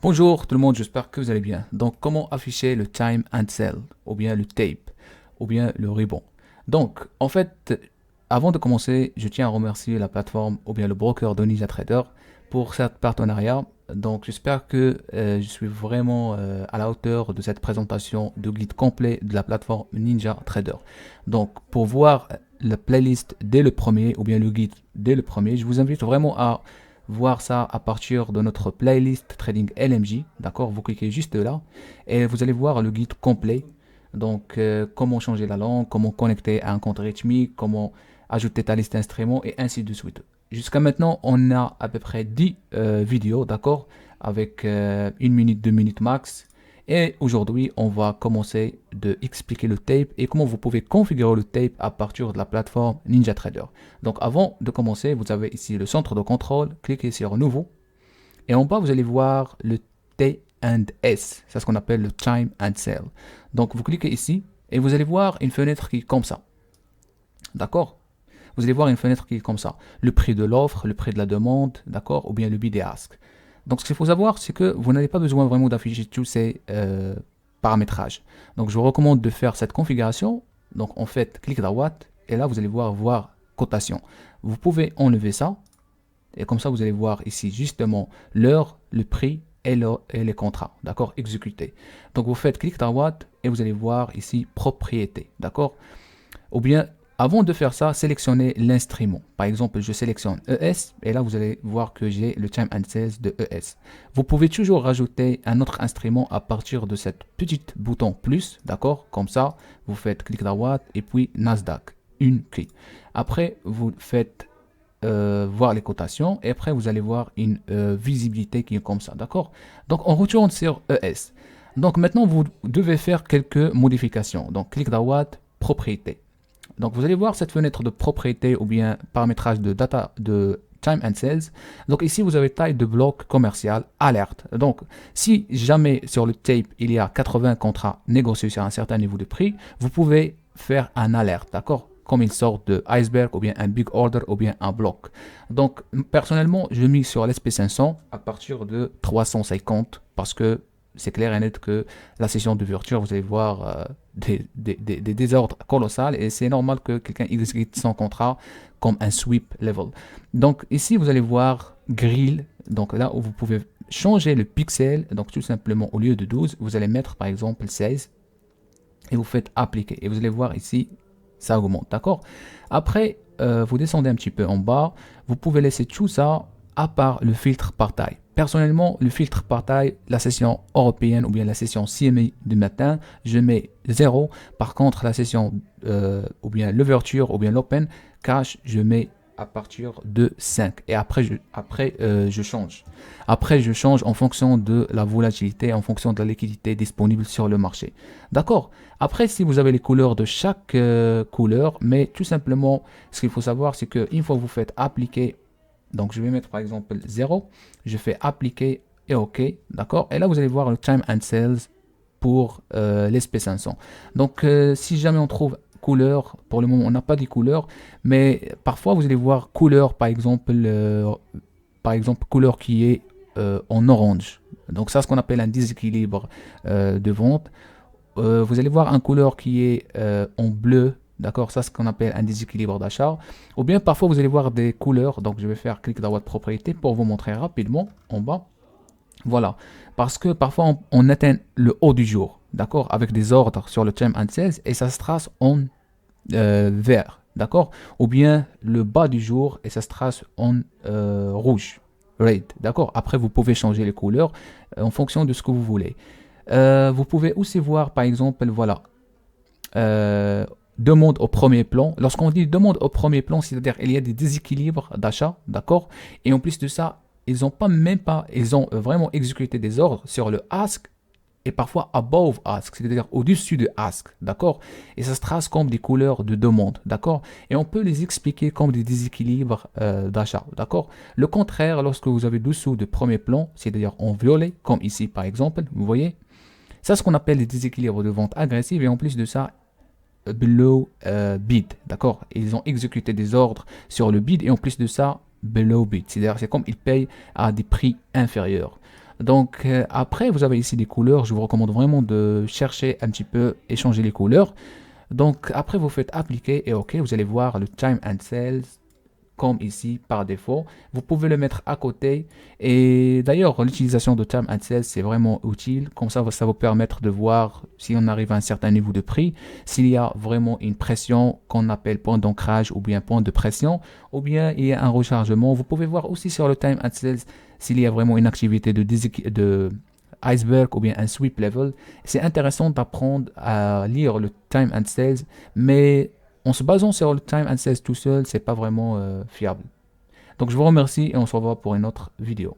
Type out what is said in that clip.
Bonjour tout le monde, j'espère que vous allez bien. Donc, comment afficher le time and sell, ou bien le tape, ou bien le rebond. Donc, en fait, avant de commencer, je tiens à remercier la plateforme, ou bien le broker de Ninja Trader pour cet partenariat. Donc, j'espère que je suis vraiment à la hauteur de cette présentation de guide complet de la plateforme Ninja Trader. Donc, pour voir la playlist dès le premier, ou bien le guide dès le premier, je vous invite vraiment à voir ça à partir de notre playlist Trading LMJ. D'accord, vous cliquez juste là et vous allez voir le guide complet. Donc, comment changer la langue, comment connecter à un compte rythmique, comment ajouter ta liste d'instruments et ainsi de suite. Jusqu'à maintenant, on a à peu près 10 vidéos, d'accord, avec 1 minute, 2 minutes max. Et aujourd'hui, on va commencer de expliquer le tape et comment vous pouvez configurer le tape à partir de la plateforme NinjaTrader. Donc avant de commencer, vous avez ici le centre de contrôle, cliquez sur Nouveau. Et en bas, vous allez voir le T&S, c'est ce qu'on appelle le Time and Sell. Donc vous cliquez ici et vous allez voir une fenêtre qui est comme ça. D'accord? Vous allez voir une fenêtre qui est comme ça. Le prix de l'offre, le prix de la demande, d'accord? Ou bien le bid et ask. Donc ce qu'il faut savoir, c'est que vous n'avez pas besoin vraiment d'afficher tous ces paramétrages. Donc je vous recommande de faire cette configuration. Donc en fait, clic droite et là vous allez voir cotation. Vous pouvez enlever ça et comme ça vous allez voir ici justement l'heure, le prix et les contrats, d'accord, exécutés. Donc vous faites clic droite et vous allez voir ici propriété, d'accord. Ou bien, avant de faire ça, sélectionnez l'instrument. Par exemple, je sélectionne ES et là, vous allez voir que j'ai le Time and Sales de ES. Vous pouvez toujours rajouter un autre instrument à partir de cette petite bouton plus, d'accord? Comme ça, vous faites clic droit et puis Nasdaq, une clé. Après, vous faites voir les cotations et après, vous allez voir une visibilité qui est comme ça, d'accord? Donc, on retourne sur ES. Donc, maintenant, vous devez faire quelques modifications. Donc, clic droit, propriété. Donc vous allez voir cette fenêtre de propriété ou bien paramétrage de data de time and sales. Donc ici vous avez taille de bloc commercial alerte. Donc si jamais sur le tape il y a 80 contrats négociés sur un certain niveau de prix, vous pouvez faire un alerte, d'accord? Comme une sorte de iceberg ou bien un big order ou bien un bloc. Donc personnellement je mise sur l'SP500 à partir de 350 parce que c'est clair et net que la session d'ouverture, vous allez voir des désordres colossaux et c'est normal que quelqu'un exécute son contrat comme un sweep level. Donc ici, vous allez voir grill, donc là où vous pouvez changer le pixel, donc tout simplement au lieu de 12, vous allez mettre par exemple 16 et vous faites appliquer et vous allez voir ici, ça augmente, d'accord? Après, vous descendez un petit peu en bas, vous pouvez laisser tout ça à part le filtre par taille. Personnellement, le filtre par taille, la session européenne ou bien la session CME du matin, je mets 0. Par contre, la session ou bien l'ouverture ou bien l'open cash, je mets à partir de 5. Et je change. Après, je change en fonction de la volatilité, en fonction de la liquidité disponible sur le marché. D'accord? Après, si vous avez les couleurs de chaque couleur, mais tout simplement, ce qu'il faut savoir, c'est qu'une fois que vous faites appliquer, donc je vais mettre par exemple 0, je fais appliquer et OK, d'accord? Et là, vous allez voir le time and sales pour l'SP500. Donc, si jamais on trouve couleur, pour le moment, on n'a pas des couleurs, mais parfois, vous allez voir couleur, par exemple couleur qui est en orange. Donc, ça, ce qu'on appelle un déséquilibre de vente. Vous allez voir un couleur qui est en bleu. D'accord, ça c'est ce qu'on appelle un déséquilibre d'achat. Ou bien parfois vous allez voir des couleurs. Donc je vais faire clic droit de propriété pour vous montrer rapidement en bas. Voilà, parce que parfois on atteint le haut du jour, d'accord, avec des ordres sur le time and sales et ça se trace en vert, d'accord, ou bien le bas du jour et ça se trace en rouge, red, d'accord. Après vous pouvez changer les couleurs en fonction de ce que vous voulez. Vous pouvez aussi voir par exemple, voilà, demande au premier plan. Lorsqu'on dit demande au premier plan, c'est-à-dire il y a des déséquilibres d'achat, d'accord, et en plus de ça, ils ont vraiment exécuté des ordres sur le ask et parfois above ask, c'est-à-dire au-dessus de ask, d'accord, et ça se trace comme des couleurs de demande, d'accord, et on peut les expliquer comme des déséquilibres d'achat, d'accord. Le contraire, lorsque vous avez dessous de premier plan, c'est-à-dire en violet, comme ici par exemple, vous voyez, ça c'est ce qu'on appelle des déséquilibres de vente agressive et en plus de ça, below bid, d'accord. Ils ont exécuté des ordres sur le bid et en plus de ça, below bid, c'est-à-dire c'est comme ils payent à des prix inférieurs. Donc après, vous avez ici des couleurs. Je vous recommande vraiment de chercher un petit peu et changer les couleurs. Donc après, vous faites appliquer et OK. Vous allez voir le time and sales comme ici par défaut. Vous pouvez le mettre à côté. Et d'ailleurs, l'utilisation de Time and Sales, c'est vraiment utile. Comme ça vous permettre de voir si on arrive à un certain niveau de prix, s'il y a vraiment une pression qu'on appelle point d'ancrage ou bien point de pression, ou bien il y a un rechargement. Vous pouvez voir aussi sur le Time and Sales s'il y a vraiment une activité de iceberg ou bien un sweep level. C'est intéressant d'apprendre à lire le Time and Sales, mais en se basant sur le time and sales tout seul, c'est pas vraiment fiable. Donc je vous remercie et on se revoit pour une autre vidéo.